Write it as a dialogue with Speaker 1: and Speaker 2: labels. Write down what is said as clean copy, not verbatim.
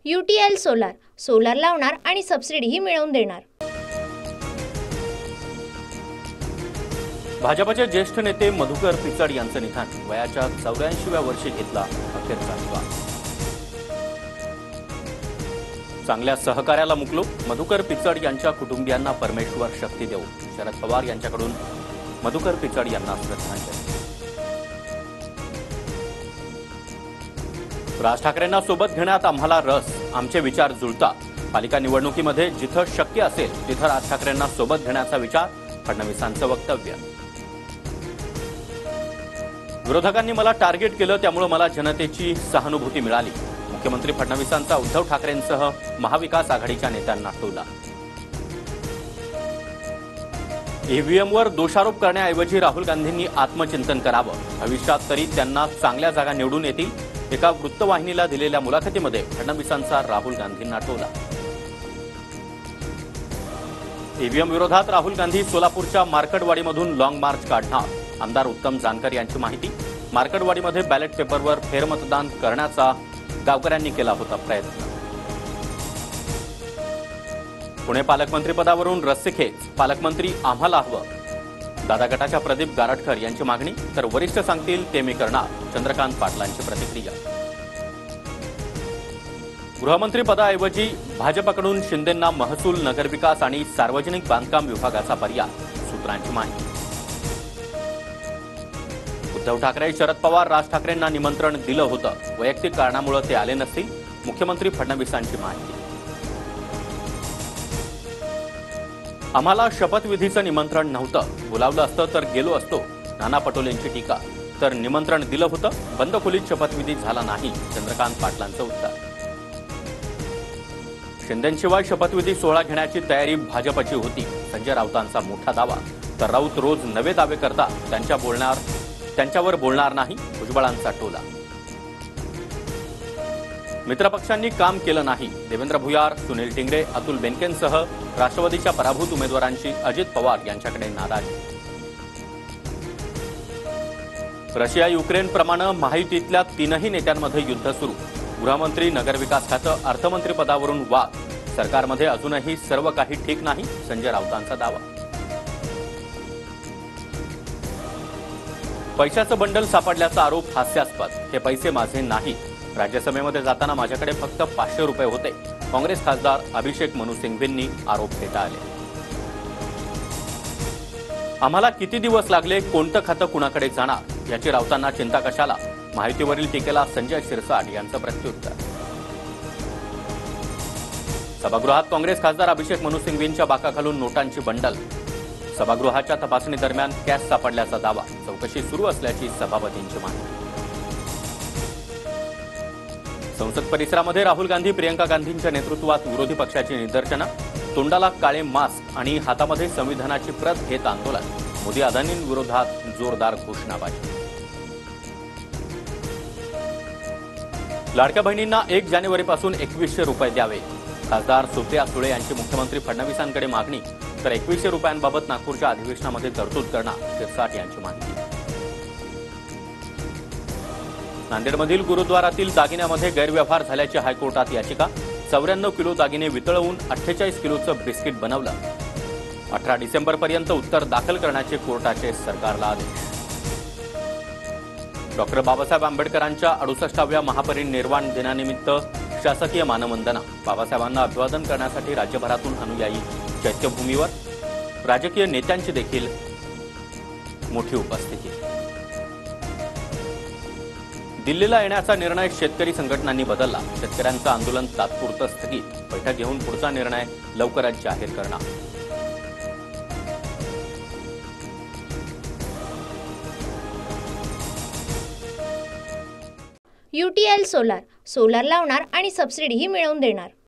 Speaker 1: UTL solar, solar लावणार आणि सबसिडीही मिळवून देणार।
Speaker 2: भाजपचे ज्येष्ठ नेते मधुकर पिचड यांचं निधन, वयाच्या 84व्या वर्षी घेतला अखेरचा श्वास। चांगल्या सहकार्याला मुकलो, मधुकर पिचड यांच्या कुटुंबियांना परमेश्वर शक्ती देवो। शरद पवार यांच्याकडून मधुकर पिचड यांना श्रद्धांजली। राज ठाकरेंना सोबत घेण्यात आम्हाला रस, आमचे विचार जुळतात। पालिका निवडणुकीमध्ये जिथं शक्य असेल तिथं राज ठाकरेंना सोबत घेण्याचा विचार, फडणवीसांचं वक्तव्य। विरोधकांनी मला टार्गेट केलं, त्यामुळे मला जनतेची सहानुभूती मिळाली। मुख्यमंत्री फडणवीसांचा उद्धव ठाकरेंसह महाविकास आघाडीच्या नेत्यांना टोला। ईव्हीएमवर दोषारोप करण्याऐवजी राहुल गांधींनी आत्मचिंतन करावं, भविष्यात तरी त्यांना चांगल्या जागा निवडून येतील। एका वृत्तवाहिनीला दिलेल्या मुलाखतीमध्ये फडणवीसांचा राहुल गांधींना टोला। ईव्हीएम विरोधात राहुल गांधी सोलापूरच्या मार्कडवाडीमधून लॉंग मार्च काढणार, आमदार उत्तम जानकर यांची माहिती। मार्कडवाडीमध्ये बॅलेट पेपरवर फेरमतदान करण्याचा गावकऱ्यांनी केला होता प्रयत्न। पुणे पालकमंत्रीपदावरून रस्सीखेच, पालकमंत्री आम्हाला हवं, दादा गटाच्या प्रदीप गारटकर यांची मागणी, तर वरिष्ठ सांगतील ते मी करणार, चंद्रकांत पाटलांची प्रतिक्रिया। गृहमंत्री पदाऐवजी भाजपकडून शिंदेंना महसूल, नगरविकास आणि सार्वजनिक बांधकाम विभागाचा पर्याय, सूत्रांची माहिती। उद्धव ठाकरे, शरद पवार राज ठाकरेंना निमंत्रण दिलं होतं, वैयक्तिक कारणामुळे ते आले नसतील, मुख्यमंत्री फडणवीसांची माहिती। आम्हाला शपथविधीचं निमंत्रण नव्हतं, बोलावलं असतं तर गेलो असतो, नाना पटोलेंची टीका, तर निमंत्रण दिलं होतं, बंद खोलीत शपथविधी झाला नाही, चंद्रकांत पाटलांचं उत्तर। शिंदेशिवाय शपथविधी सोहळा घेण्याची तयारी भाजपची होती, संजय राऊतांचा मोठा दावा, तर राऊत रोज नवे दावे करतात, त्यांच्यावर बोलणार नाही, भुजबळांचा टोला। मित्रपक्षांनी काम केलं नाही, देवेंद्र भुयार, सुनील टिंगरे, अतुल बेनकेंसह राष्ट्रवादीच्या पराभूत उमेदवारांची अजित पवार यांच्याकडे नाराजी। रशिया युक्रेन प्रमाणे महायुतीतल्या तीनही नेत्यांमध्ये युद्ध सुरू, गृहमंत्री, नगरविकास खातं, अर्थमंत्री पदावरून वाद, सरकारमध्ये अजूनही सर्व काही ठीक नाही, संजय राऊतांचा दावा। पैशाचं बंडल सापडल्याचा आरोप हास्यास्पद, हे पैसे माझे नाहीत, राज्यसभेमध्ये जाताना माझ्याकडे फक्त 500 रुपये होते, काँग्रेस खासदार अभिषेक मनु सिंघवींनी आरोप फेटाळले। आम्हाला किती दिवस लागले, कोणतं खातं कुणाकडे जाणार याची राऊतांना चिंता कशाला, माहितीवरील टीकेला संजय शिरसाट यांचं प्रत्युत्तर। सभागृहात काँग्रेस खासदार अभिषेक मनु सिंघवींच्या बाकाखालून नोटांची बंडल, सभागृहाच्या तपासणी दरम्यान कॅश सापडल्याचा दावा, चौकशी सुरू असल्याची सभापतींची माहिती। संसद परिसरामध्ये राहुल गांधी, प्रियंका गांधींच्या नेतृत्वात विरोधी पक्षाची निदर्शनं, तोंडाला काळे मास्क आणि हातामध्ये संविधानाची प्रत घेत आंदोलन, मोदी अदानींविरोधात जोरदार घोषणाबाजी। लाडक्या बहिणींना 1 जानेवारीपासून 2100 रुपये द्यावे, खासदार सुप्रिया सुळे यांची मुख्यमंत्री फडणवीसांकडे मागणी, तर 2100 रुपयांबाबत नागपूरच्या अधिवेशनामध्ये तरतूद करणार, शिरसाट यांची माहिती। नांदेडमधील गुरुद्वारातील दागिन्यामध्ये गैरव्यवहार झाल्याची हायकोर्टात याचिका, 94 किलो दागिने वितळवून 48 किलोचं बिस्किट बनवलं, 18 डिसेंबरपर्यंत उत्तर दाखल करण्याचे कोर्टाचे सरकारला आदेश। डॉक्टर बाबासाहेब आंबेडकरांच्या 68व्या महापरिनिर्वाण दिनानिमित्त शासकीय मानवंदना, बाबासाहेबांना अभिवादन करण्यासाठी राज्यभरातून अनुयायी चैत्यभूमीवर, राजकीय नेत्यांची देखील मोठी उपस्थिती। दिल्लीला येण्याचा निर्णय शेतकरी संघटनांनी बदलला, शेतकऱ्यांचं आंदोलन तात्पुरतं स्थगित, बैठक घेऊन पुढचा निर्णय लवकरच जाहीर करणार।
Speaker 1: UTL सोलार, सोलार लावणार आणि सबसिडीही मिळवून देणार।